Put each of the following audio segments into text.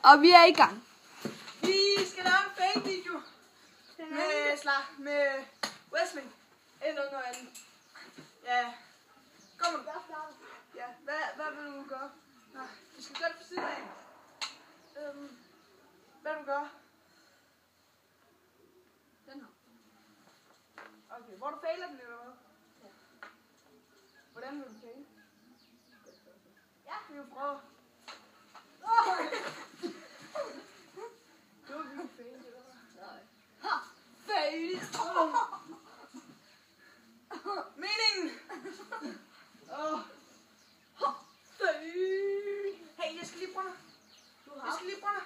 Og vi er i gang. Vi skal lave en fan-video med wrestling eller noget andet. Ja. Kom nu. Ja, hvad vil du gøre? Nej, vi skal gøre det på siden af. Hvad vil du gøre? Den her. Okay, hvor du fejler den eller hvad? Ja. Hvordan vil du fejle? Ja, vi vil prøve. Du vil fejle det der. Nej. Ha! Fejle! Meningen! Hey, jeg skal lige brænde. Jeg skal lige brænde.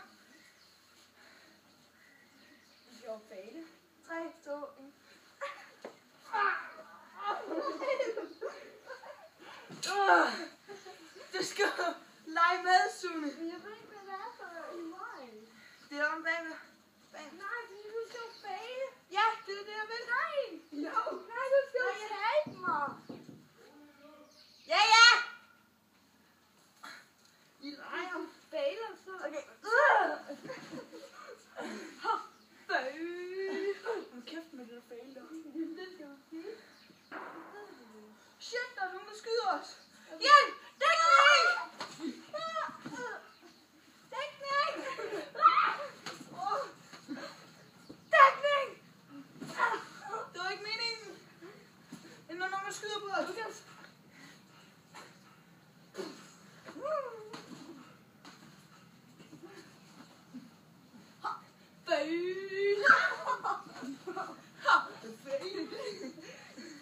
Vi skal jo fejle. 3, 2, 1. Du skal lege med, Sune. Jeg ved ikke, hvad det er for i mig. Det er om bagved. Nej, du skal jo fejle. Ja, det er det, jeg vil. Nej. Jo. Nej, du skal jo tabe mig. Ja, ja. I leger fejler så. Okay. Hold kæft med det der fejl der. Det skal jo sige. Shit, der er nogen, der skyder os. Hjælp! Dækning! Dækning! Dækning! Det var ikke meningen. Det er nogen, der skyder på os.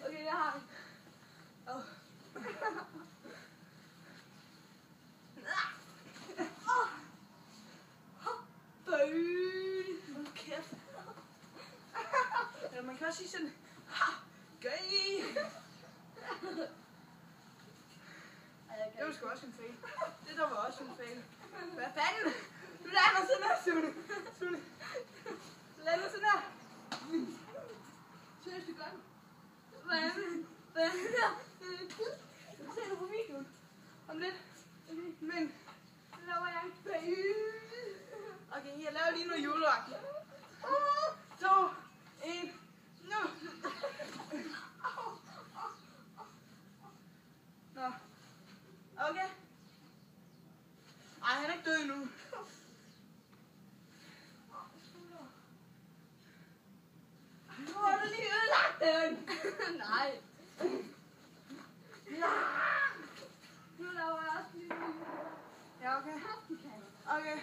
Okay, jeg har det. Hold kæft. Eller man kan også sige sådan, ha, gay. Det var sgu også en fail. Det der var også en fail. Hvad fanden? Du lander sådan her, Sune. Sune. Du lander sådan her. Seriøst, du gør det. Hvad er det? Hvad er det der? Det ser du på videoen. Om lidt. Men, Så laver jeg en fail. Okay, jeg laver lige noget julelagt. 2, 1, nu. Nå. Okay. Ej, han er ikke død endnu. Nu har du lige ødelagt den. Nej. Nu laver jeg også lige en Ja, okay. Okay.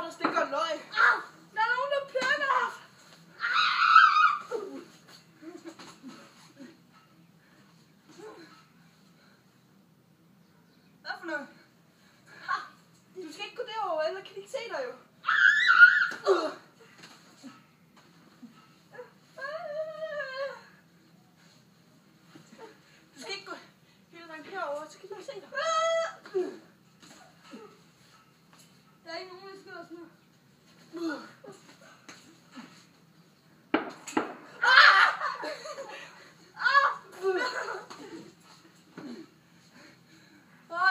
Der stikker løg. Der er nogen, der plukker os. Hvad for noget? Du skal ikke gå derover, ellers kan de ikke se dig jo. Du skal ikke gå hele vejen herover, så kan de ikke se dig. Der er ikke nogen, der skyder os nu.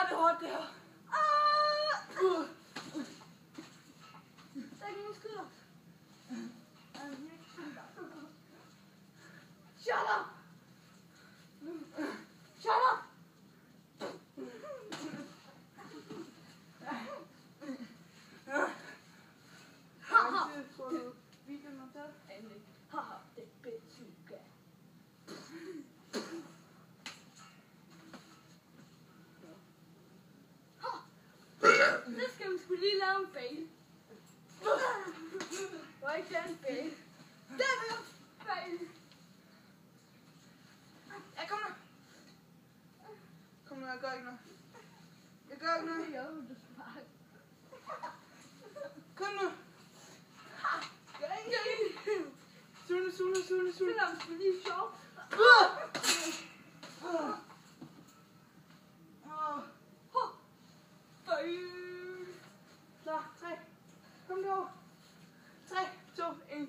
Det er hårdt det her. Der er ikke nogen, der skyder. Shut up! Shut up! Haha, det er betuga. Så skal vi sgu lige lave en fail. Hvor ikke den fail? Den er fail. Ja, kom nu. Kom nu, jeg gør ikke noget. Jeg gør ikke noget. Jeg vil du sparke. Kom nu. Sune. Det er sgu lige sjovt. Klar, 3. Kom nu. 3, 2, 1.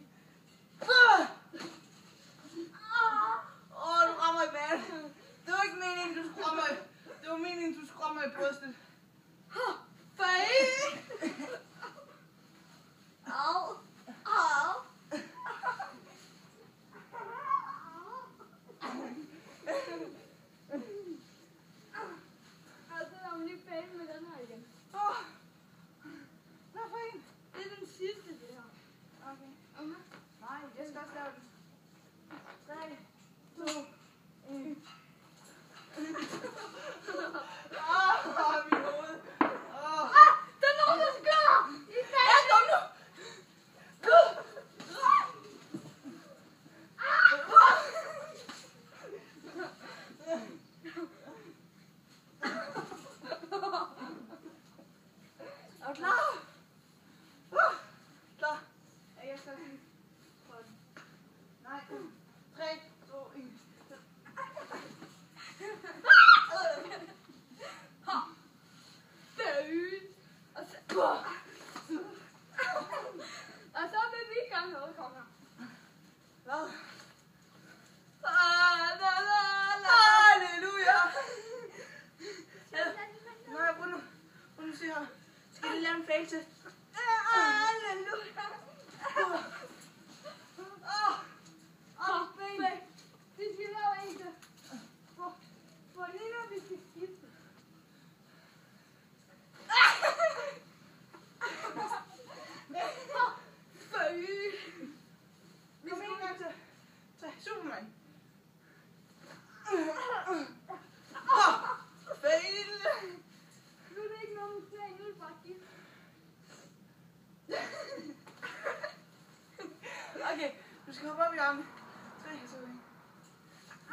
Hvad? Halleluja. Nej, Bruno. Bruno, se her. Skal jeg lige lave en fail til? Halleluja. Vi skal lave en til. For lige når vi skal skifte. Kom en gang til. Tag Superman. Fail. Nu er det ikke noget med slag, nu er det bare gift. Okay, du skal hoppe op i armen. 3, 2, 1.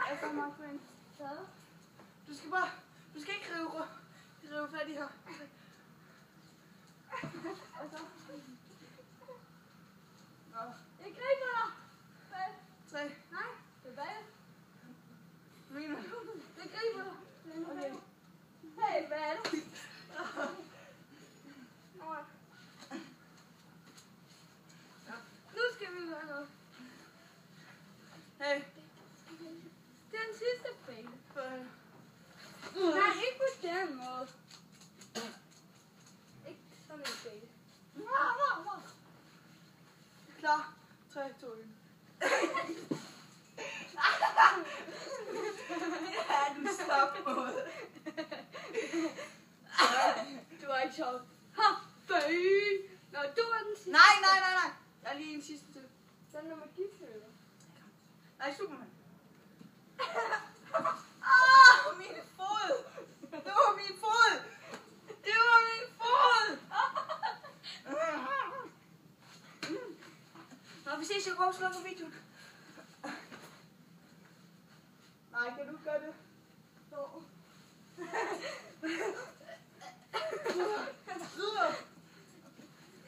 Jeg får mig for en sad. Du skal ikke rive fat i her. Og så. Nå, Jeg griber dig. Hvad? 3. Nej, tilbage. Mener du? Jeg griber dig. Okay. Hey, hvad er det? Nu skal vi gøre noget. Hey. Det er den sidste fail. Fail. Nej, ikke på den måde. Ikke sådan en fail. Klar. 3, 2, 1. Ja, du stop måde. Du var ikke sjov. Ha, fail. Nå, du var den sidste. Nej. Jeg er lige en sidste til. Den nummer gift, eller? Nej, Superman. Min fod. Det var min fod. Det var min fod. Nå, vi ses, jeg går og slår på videoen. Nej, kan du gøre det? Så.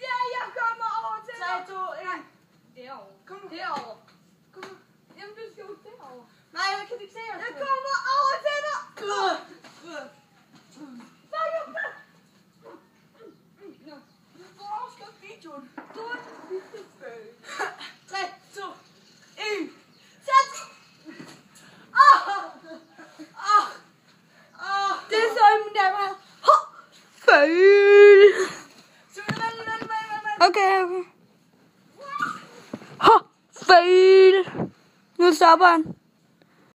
Ja, jeg kommer over til 3, 2, 1. derovre. Kom nu. Derovre. Kom nu. Jamen, du skal jo derovre. Nej, jeg kan ikke se jer. Jeg kommer over til dig. Så er jeg med. Nå. Du får slå videoen. Du er den sidste fail. 3, 2, 1. Sæt! Det er så i min damer. Fail! Okay. Ha! Fail! Nu stopper han.